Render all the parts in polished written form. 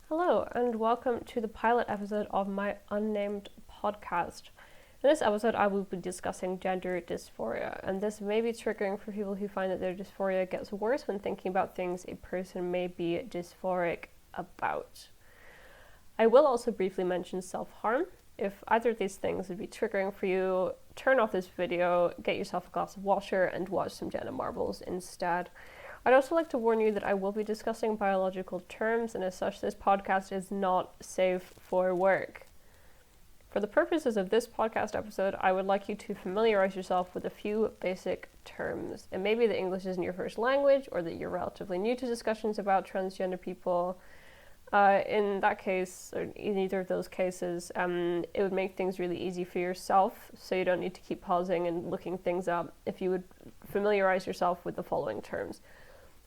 Hello, and welcome to the pilot episode of my unnamed podcast. In this episode, I will be discussing gender dysphoria, and this may be triggering for people who find that their dysphoria gets worse when thinking about things a person may be dysphoric about. I will also briefly mention self-harm. If either of these things would be triggering for you, turn off this video, get yourself a glass of water, and watch some Jenna Marbles instead. I'd also like to warn you that I will be discussing biological terms, and as such, this podcast is not safe for work. For the purposes of this podcast episode, I would like you to familiarize yourself with a few basic terms. It may be that English isn't your first language, or that you're relatively new to discussions about transgender people. In that case, or in either of those cases, it would make things really easy for yourself, so you don't need to keep pausing and looking things up if you would familiarize yourself with the following terms.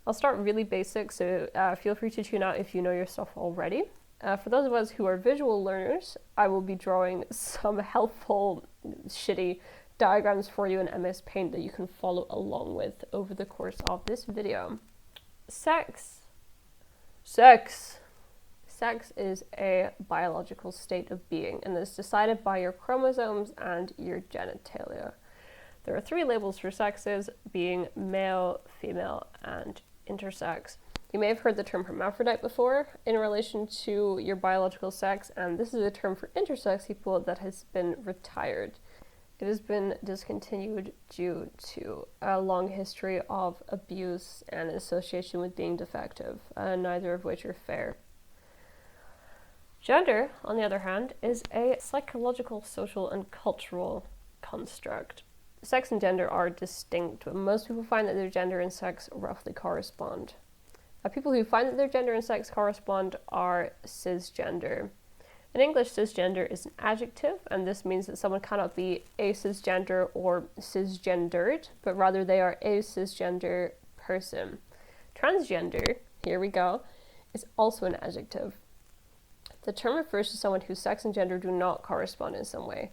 I'll start really basic, so feel free to tune out if you know your stuff already. For those of us who are visual learners, I will be drawing some helpful, shitty diagrams for you in MS Paint that you can follow along with over the course of this video. Sex is a biological state of being, and is decided by your chromosomes and your genitalia. There are three labels for sexes, being male, female, and intersex. You may have heard the term hermaphrodite before in relation to your biological sex, and this is a term for intersex people that has been retired. It has been discontinued due to a long history of abuse and association with being defective, neither of which are fair. Gender, on the other hand, is a psychological, social, and cultural construct. Sex and gender are distinct, but most people find that their gender and sex roughly correspond. People who find that their gender and sex correspond are cisgender. In English, cisgender is an adjective, and this means that someone cannot be a cisgender or cisgendered, but rather they are a cisgender person. Transgender, here we go, is also an adjective. The term refers to someone whose sex and gender do not correspond in some way.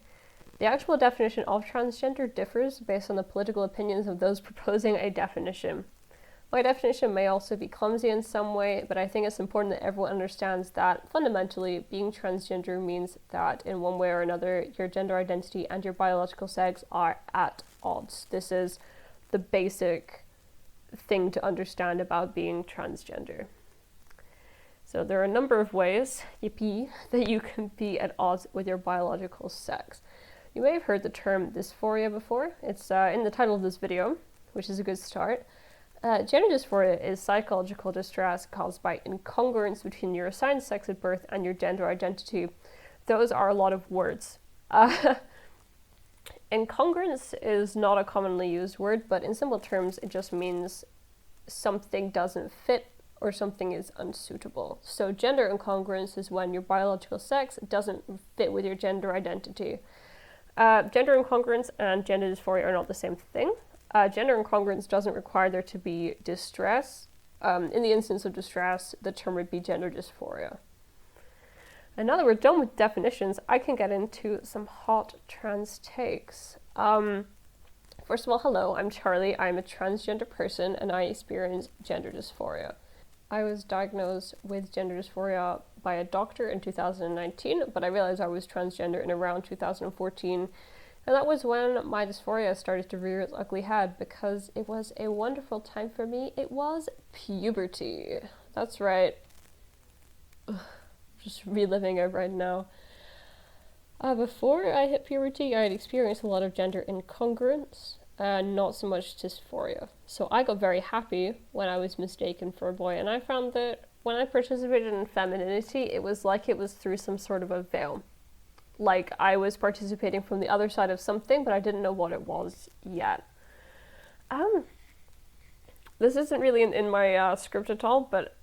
The actual definition of transgender differs based on the political opinions of those proposing a definition. My definition may also be clumsy in some way, but I think it's important that everyone understands that fundamentally being transgender means that in one way or another your gender identity and your biological sex are at odds. This is the basic thing to understand about being transgender. So there are a number of ways, yippee, that you can be at odds with your biological sex. You may have heard the term dysphoria before. It's in the title of this video, which is a good start. Gender dysphoria is psychological distress caused by incongruence between your assigned sex at birth and your gender identity. Those are a lot of words. Incongruence is not a commonly used word, but in simple terms, it just means something doesn't fit or something is unsuitable. So gender incongruence is when your biological sex doesn't fit with your gender identity. Gender incongruence and gender dysphoria are not the same thing. Gender incongruence doesn't require there to be distress. In the instance of distress, the term would be gender dysphoria. And now that we're done with definitions, I can get into some hot trans takes. First of all, hello, I'm Charlie. I'm a transgender person and I experience gender dysphoria. I was diagnosed with gender dysphoria by a doctor in 2019, but I realized I was transgender in around 2014, and that was when my dysphoria started to rear its ugly head, because it was a wonderful time for me. It was puberty. That's right. Just reliving it right now. Before I hit puberty, I had experienced a lot of gender incongruence, not so much dysphoria. So I got very happy when I was mistaken for a boy, and I found that when I participated in femininity, it was like it was through some sort of a veil. Like I was participating from the other side of something, but I didn't know what it was yet. This isn't really in my script at all, but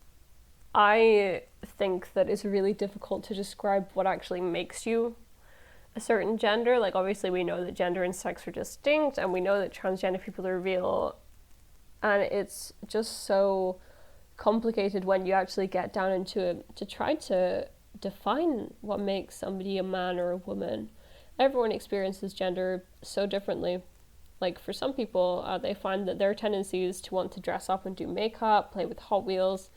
I think that it's really difficult to describe what actually makes you a certain gender. Like obviously we know that gender and sex are distinct, and we know that transgender people are real, and it's just so complicated when you actually get down into it to try to define what makes somebody a man or a woman. Everyone experiences gender so differently. Like for some people, they find that their tendency is to want to dress up and do makeup, play with Hot Wheels,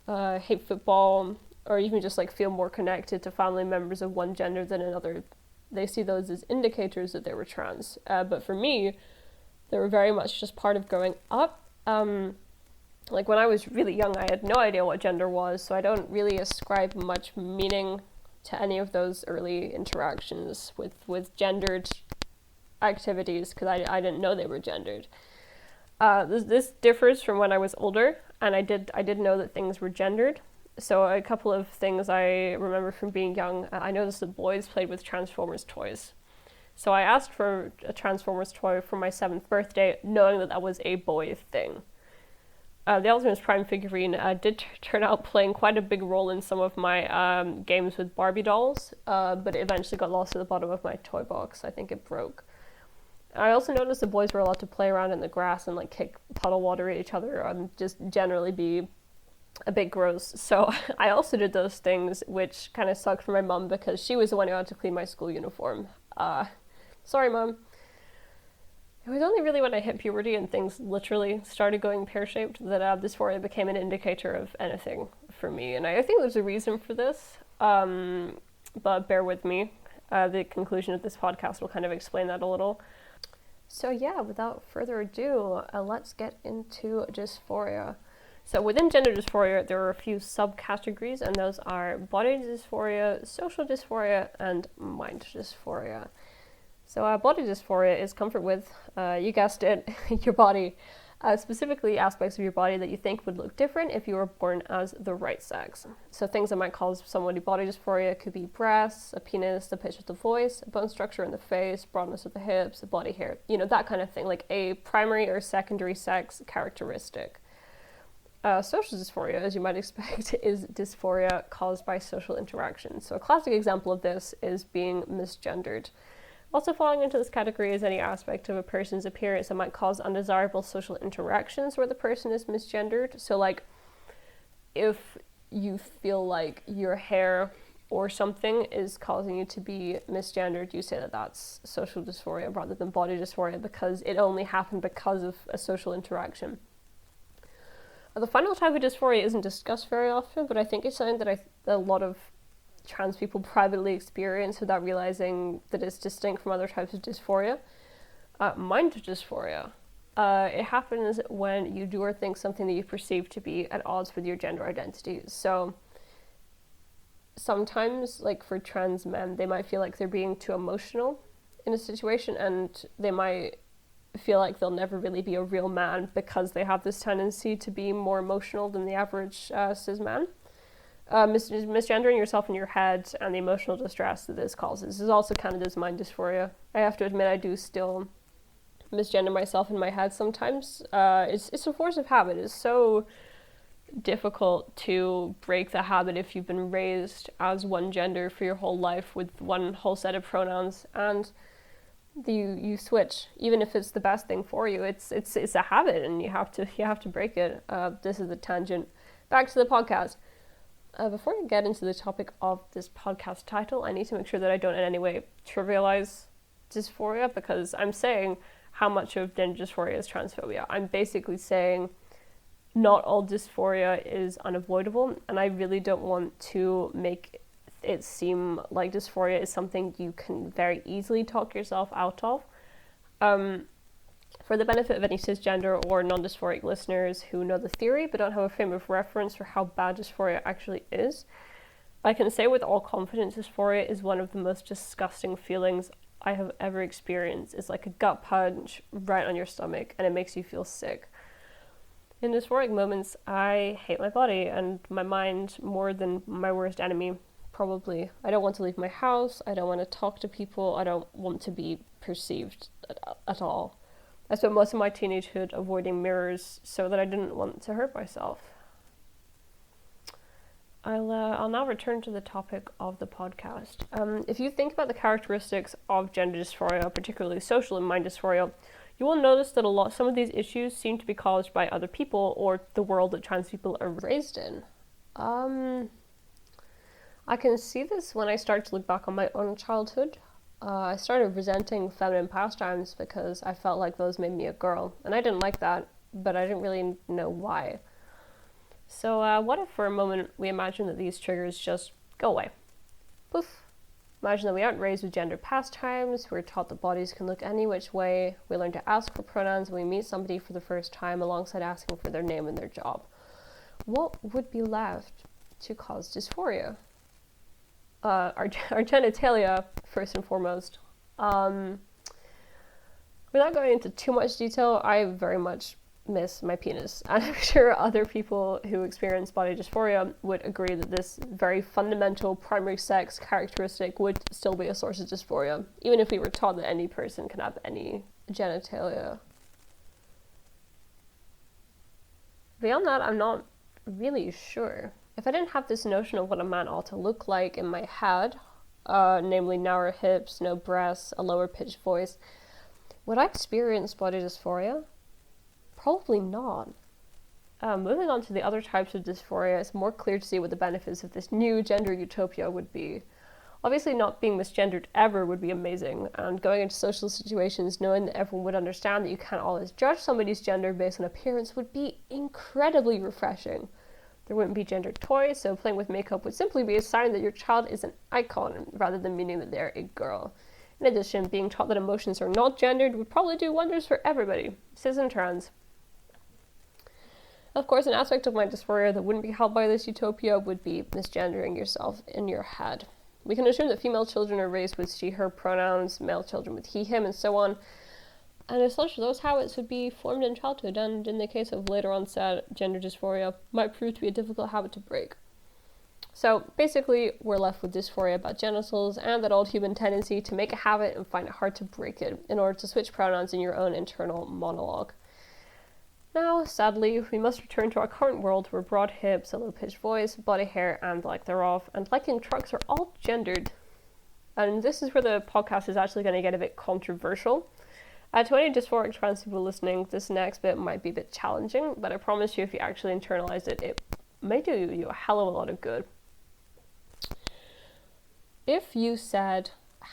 hate football, or even just like feel more connected to family members of one gender than another, they see those as indicators that they were trans. But for me, they were very much just part of growing up. Like when I was really young, I had no idea what gender was, so I don't really ascribe much meaning to any of those early interactions with gendered activities, because I didn't know they were gendered. This differs from when I was older, and I did know that things were gendered. So a couple of things I remember from being young, I noticed that boys played with Transformers toys. So I asked for a Transformers toy for my 7th birthday, knowing that that was a boy thing. The Optimus Prime figurine did turn out playing quite a big role in some of my games with Barbie dolls, but it eventually got lost at the bottom of my toy box. I think it broke. I also noticed the boys were allowed to play around in the grass and like kick puddle water at each other and just generally be a bit gross. So I also did those things, which kind of sucked for my mum because she was the one who had to clean my school uniform. Sorry, Mum. It was only really when I hit puberty and things literally started going pear-shaped that dysphoria became an indicator of anything for me. And I think there's a reason for this, but bear with me. The conclusion of this podcast will kind of explain that a little. So yeah, without further ado, let's get into dysphoria. So within gender dysphoria, there are a few subcategories, and those are body dysphoria, social dysphoria, and mind dysphoria. So body dysphoria is comfort with, you guessed it, your body, specifically aspects of your body that you think would look different if you were born as the right sex. So things that might cause somebody body dysphoria could be breasts, a penis, the pitch of the voice, bone structure in the face, broadness of the hips, body hair, that kind of thing, like a primary or secondary sex characteristic. Social dysphoria, as you might expect, is dysphoria caused by social interaction. So a classic example of this is being misgendered. Also falling into this category is any aspect of a person's appearance that might cause undesirable social interactions where the person is misgendered. So like, if you feel like your hair or something is causing you to be misgendered, you say that that's social dysphoria rather than body dysphoria because it only happened because of a social interaction. The final type of dysphoria isn't discussed very often, but I think it's something that a lot of trans people privately experience without realizing that it's distinct from other types of dysphoria. Mind dysphoria. It happens when you do or think something that you perceive to be at odds with your gender identity. So sometimes, like for trans men, they might feel like they're being too emotional in a situation, and they might feel like they'll never really be a real man because they have this tendency to be more emotional than the average cis man. Misgendering yourself in your head and the emotional distress that this causes is also counted as mind dysphoria. I have to admit I do still misgender myself in my head sometimes. It's a force of habit. It's so difficult to break the habit if you've been raised as one gender for your whole life with one whole set of pronouns, and you switch, even if it's the best thing for you. It's a habit, and you have to break it. This is a tangent. Back to the podcast. Before I get into the topic of this podcast title, I need to make sure that I don't in any way trivialize dysphoria, because I'm saying how much of gender dysphoria is transphobia. I'm basically saying not all dysphoria is unavoidable, and I really don't want to make it seem like dysphoria is something you can very easily talk yourself out of. For the benefit of any cisgender or non-dysphoric listeners who know the theory but don't have a frame of reference for how bad dysphoria actually is, I can say with all confidence dysphoria is one of the most disgusting feelings I have ever experienced. It's like a gut punch right on your stomach, and it makes you feel sick. In dysphoric moments, I hate my body and my mind more than my worst enemy, probably. I don't want to leave my house, I don't want to talk to people, I don't want to be perceived at all. I spent most of my teenagehood avoiding mirrors so that I didn't want to hurt myself. I'll now return to the topic of the podcast. If you think about the characteristics of gender dysphoria, particularly social and mind dysphoria, you will notice that some of these issues seem to be caused by other people or the world that trans people are raised in. I can see this when I start to look back on my own childhood. I started resenting feminine pastimes because I felt like those made me a girl, and I didn't like that, but I didn't really know why. So what if for a moment we imagine that these triggers just go away? Poof. Imagine that we aren't raised with gender pastimes, we're taught that bodies can look any which way, we learn to ask for pronouns when we meet somebody for the first time alongside asking for their name and their job. What would be left to cause dysphoria? Our genitalia, first and foremost. Without going into too much detail, I very much miss my penis. And I'm sure other people who experience body dysphoria would agree that this very fundamental primary sex characteristic would still be a source of dysphoria, even if we were taught that any person can have any genitalia. Beyond that, I'm not really sure. If I didn't have this notion of what a man ought to look like in my head, namely narrower hips, no breasts, a lower pitched voice, would I experience body dysphoria? Probably not. Moving on to the other types of dysphoria, it's more clear to see what the benefits of this new gender utopia would be. Obviously not being misgendered ever would be amazing, and going into social situations knowing that everyone would understand that you can't always judge somebody's gender based on appearance would be incredibly refreshing. There wouldn't be gendered toys, so playing with makeup would simply be a sign that your child is an icon rather than meaning that they're a girl. In addition, being taught that emotions are not gendered would probably do wonders for everybody, cis and trans. Of course, an aspect of my dysphoria that wouldn't be helped by this utopia would be misgendering yourself in your head. We can assume that female children are raised with she, her pronouns, male children with he, him, and so on. And as such, those habits would be formed in childhood, and in the case of later onset gender dysphoria, might prove to be a difficult habit to break. So basically, we're left with dysphoria about genitals and that old human tendency to make a habit and find it hard to break it in order to switch pronouns in your own internal monologue. Now, sadly, we must return to our current world where broad hips, a low-pitched voice, body hair, and the like thereof, and liking trucks are all gendered. And this is where the podcast is actually going to get a bit controversial. To any dysphoric trans people listening, this next bit might be a bit challenging, but I promise you if you actually internalize it, it may do you a hell of a lot of good. If you said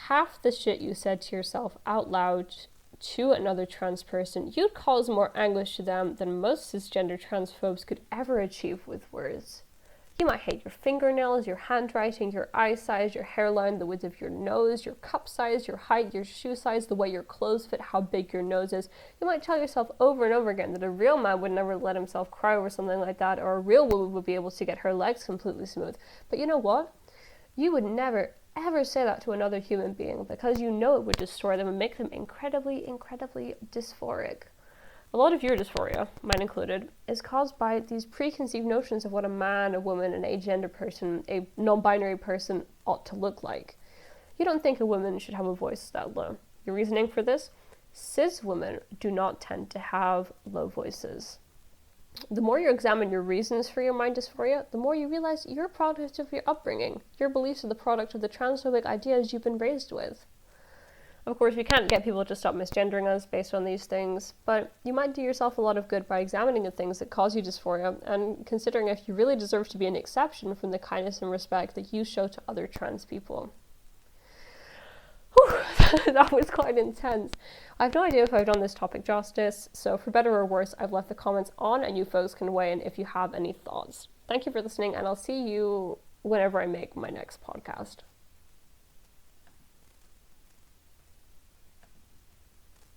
half the shit you said to yourself out loud to another trans person, you'd cause more anguish to them than most cisgender transphobes could ever achieve with words. You might hate your fingernails, your handwriting, your eye size, your hairline, the width of your nose, your cup size, your height, your shoe size, the way your clothes fit, how big your nose is. You might tell yourself over and over again that a real man would never let himself cry over something like that, or a real woman would be able to get her legs completely smooth. But you know what? You would never ever say that to another human being because you know it would destroy them and make them incredibly, incredibly dysphoric. A lot of your dysphoria, mine included, is caused by these preconceived notions of what a man, a woman, an agender person, a non-binary person ought to look like. You don't think a woman should have a voice that low. Your reasoning for this? Cis women do not tend to have low voices. The more you examine your reasons for your mind dysphoria, the more you realize you're a product of your upbringing. Your beliefs are the product of the transphobic ideas you've been raised with. Of course, we can't get people to stop misgendering us based on these things, but you might do yourself a lot of good by examining the things that cause you dysphoria and considering if you really deserve to be an exception from the kindness and respect that you show to other trans people. Whew, that was quite intense. I have no idea if I've done this topic justice, so for better or worse, I've left the comments on and you folks can weigh in if you have any thoughts. Thank you for listening, and I'll see you whenever I make my next podcast.